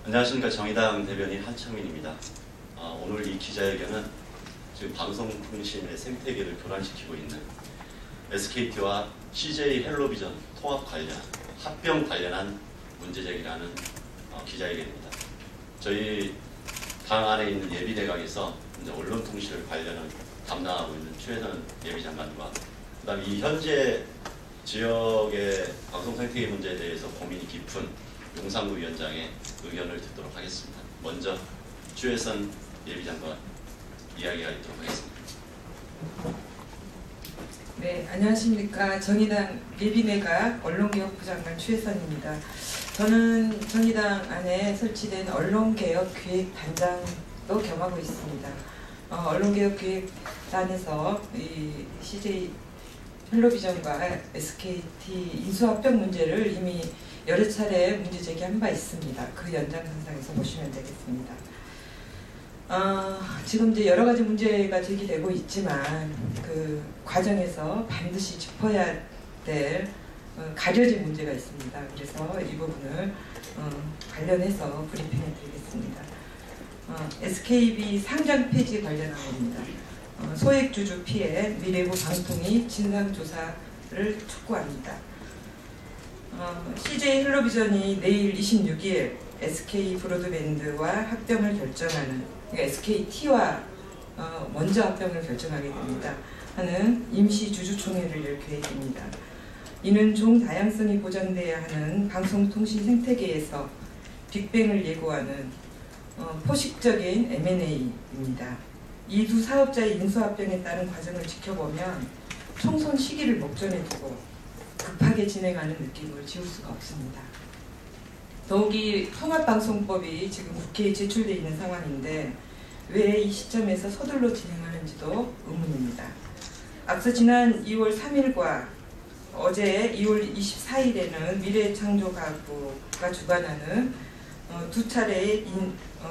안녕하십니까. 정의당 대변인 한창민입니다. 오늘 이 기자회견은 지금 방송통신의 생태계를 교란시키고 있는 SKT와 CJ 헬로비전 통합 관련, 합병 관련한 문제제기라는 기자회견입니다. 저희 당 안에 있는 예비내각에서 이제 언론통신을 관련을 담당하고 있는 최혜선 예비장관과 그다음 이 현재 지역의 방송 생태계 문제에 대해서 고민이 깊은 용산구 위원장의 의견을 듣도록 하겠습니다. 먼저 최혜선 예비장관 이야기가 있도록 하겠습니다. 네, 안녕하십니까. 정의당 예비내각 언론개혁부 장관 최혜선입니다. 저는 정의당 안에 설치된 언론개혁기획단장도 겸하고 있습니다. 언론개혁기획단에서 이 CJ 헬로비전과 SKT 인수합병 문제를 이미 여러 차례 문제 제기한 바 있습니다. 그 연장선상에서 보시면 되겠습니다. 지금 이제 여러 가지 문제가 제기되고 있지만 그 과정에서 반드시 짚어야 될 가려진 문제가 있습니다. 그래서 이 부분을 관련해서 브리핑해 드리겠습니다. SKB 상장 폐지 관련한 겁니다. 소액주주 피해 미래부 방통위 진상조사를 촉구합니다. CJ 헬로비전이 내일 26일 SK 브로드밴드와 합병을 결정하는, 그러니까 SKT와 먼저 합병을 결정하게 됩니다. 하는 임시 주주총회를 열 계획입니다. 이는 종 다양성이 보장돼야 하는 방송통신 생태계에서 빅뱅을 예고하는 포식적인 M&A입니다. 이 두 사업자의 인수합병에 따른 과정을 지켜보면 총선 시기를 목전에 두고 급하게 진행하는 느낌을 지울 수가 없습니다. 더욱이 통합방송법이 지금 국회에 제출되어 있는 상황인데 왜 이 시점에서 서둘러 진행하는지도 의문입니다. 앞서 지난 2월 3일과 어제 2월 24일에는 미래창조가구가 주관하는 두 차례의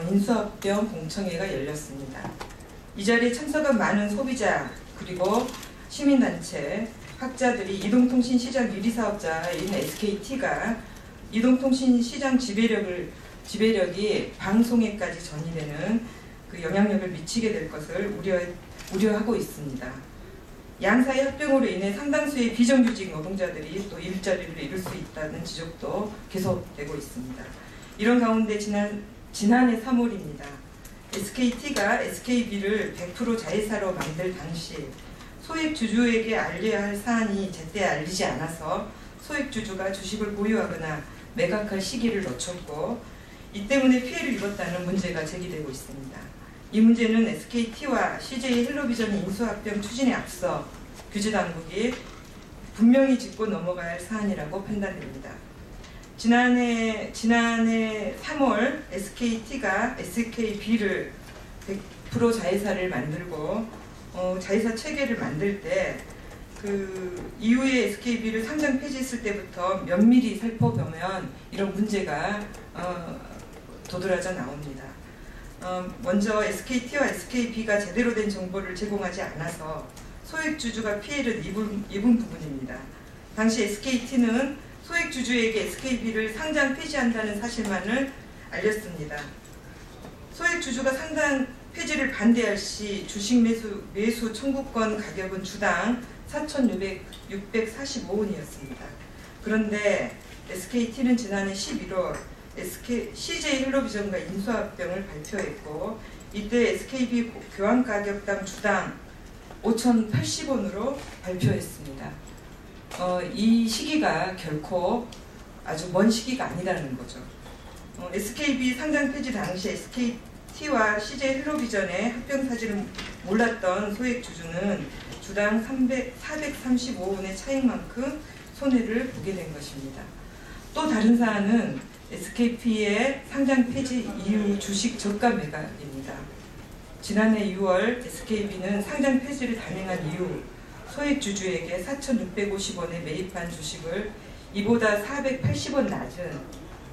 인수합병 공청회가 열렸습니다. 이 자리에 참석한 많은 소비자 그리고 시민단체, 학자들이 이동통신 시장 유리 사업자인 SKT가 이동통신 시장 지배력이 방송에까지 전이되는 그 영향력을 미치게 될 것을 우려하고 있습니다. 양사의 합병으로 인해 상당수의 비정규직 노동자들이 또 일자리를 잃을 수 있다는 지적도 계속되고 있습니다. 이런 가운데 지난해 3월입니다. SKT가 SKB를 100% 자회사로 만들 당시 소액주주에게 알려야 할 사안이 제때 알리지 않아서 소액주주가 주식을 보유하거나 매각할 시기를 놓쳤고 이 때문에 피해를 입었다는 문제가 제기되고 있습니다. 이 문제는 SKT와 CJ 헬로비전 인수합병 추진에 앞서 규제당국이 분명히 짚고 넘어가야 할 사안이라고 판단됩니다. 지난해 3월 SKT가 SKB를 100% 자회사를 만들고 자회사 체계를 만들 때 그 이후에 SKB를 상장 폐지했을 때부터 면밀히 살펴보면 이런 문제가 도드라져 나옵니다. 먼저 SKT와 SKB가 제대로 된 정보를 제공하지 않아서 소액주주가 피해를 입은 부분입니다. 당시 SKT는 소액주주에게 SKB를 상장 폐지한다는 사실만을 알렸습니다. 소액주주가 상장 폐지를 반대할 시 주식 매수 청구권 가격은 주당 4,645원이었습니다. 그런데 SKT는 지난해 11월 CJ 헬로비전과 인수합병을 발표했고 이때 SKB 교환 가격당 주당 5,080원으로 발표했습니다. 이 시기가 결코 아주 먼 시기가 아니라는 거죠. SKB 상장 폐지 당시 SKT와 CJ 헬로비전의 합병 사실을 몰랐던 소액주주는 주당 435원의 차익만큼 손해를 보게 된 것입니다. 또 다른 사안은 SKP의 상장 폐지 이후 주식 저가 매각입니다. 지난해 6월 SKB는 상장 폐지를 단행한 이후 소액주주에게 4,650원에 매입한 주식을 이보다 480원 낮은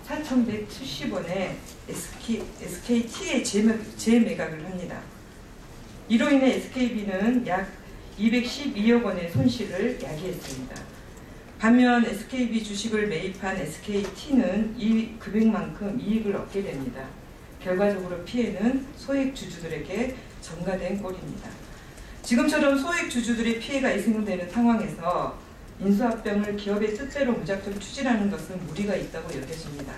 4,170원에 SKT에 재매각을 합니다. 이로 인해 SKB는 약 212억 원의 손실을 야기했습니다. 반면 SKB 주식을 매입한 SKT는 이 금액만큼 이익을 얻게 됩니다. 결과적으로 피해는 소액 주주들에게 전가된 꼴입니다. 지금처럼 소액 주주들의 피해가 예상되는 상황에서 인수합병을 기업의 뜻대로 무작정 추진하는 것은 무리가 있다고 여겨집니다.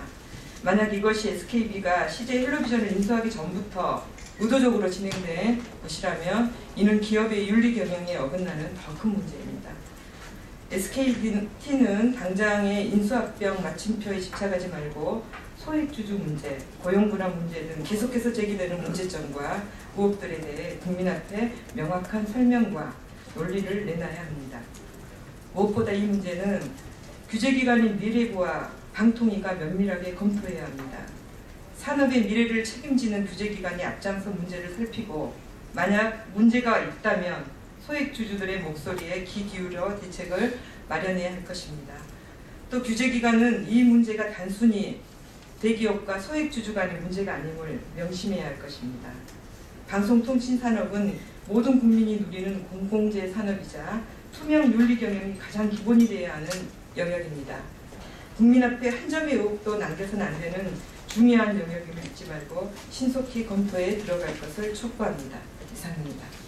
만약 이것이 SKB가 CJ 헬로비전을 인수하기 전부터 의도적으로 진행된 것이라면 이는 기업의 윤리 경영에 어긋나는 더 큰 문제입니다. SKT는 당장의 인수합병 마침표에 집착하지 말고 소액주주 문제, 고용분할 문제 등 계속해서 제기되는 문제점과 의혹들에 대해 국민 앞에 명확한 설명과 논리를 내놔야 합니다. 무엇보다 이 문제는 규제기관인 미래부와 방통위가 면밀하게 검토해야 합니다. 산업의 미래를 책임지는 규제기관이 앞장서 문제를 살피고 만약 문제가 있다면 소액주주들의 목소리에 귀 기울여 대책을 마련해야 할 것입니다. 또 규제기관은 이 문제가 단순히 대기업과 소액주주 간의 문제가 아님을 명심해야 할 것입니다. 방송통신산업은 모든 국민이 누리는 공공재 산업이자 투명 윤리 경영이 가장 기본이 되어야 하는 영역입니다. 국민 앞에 한 점의 의혹도 남겨서는 안 되는 중요한 영역임을 잊지 말고 신속히 검토에 들어갈 것을 촉구합니다. 이상입니다.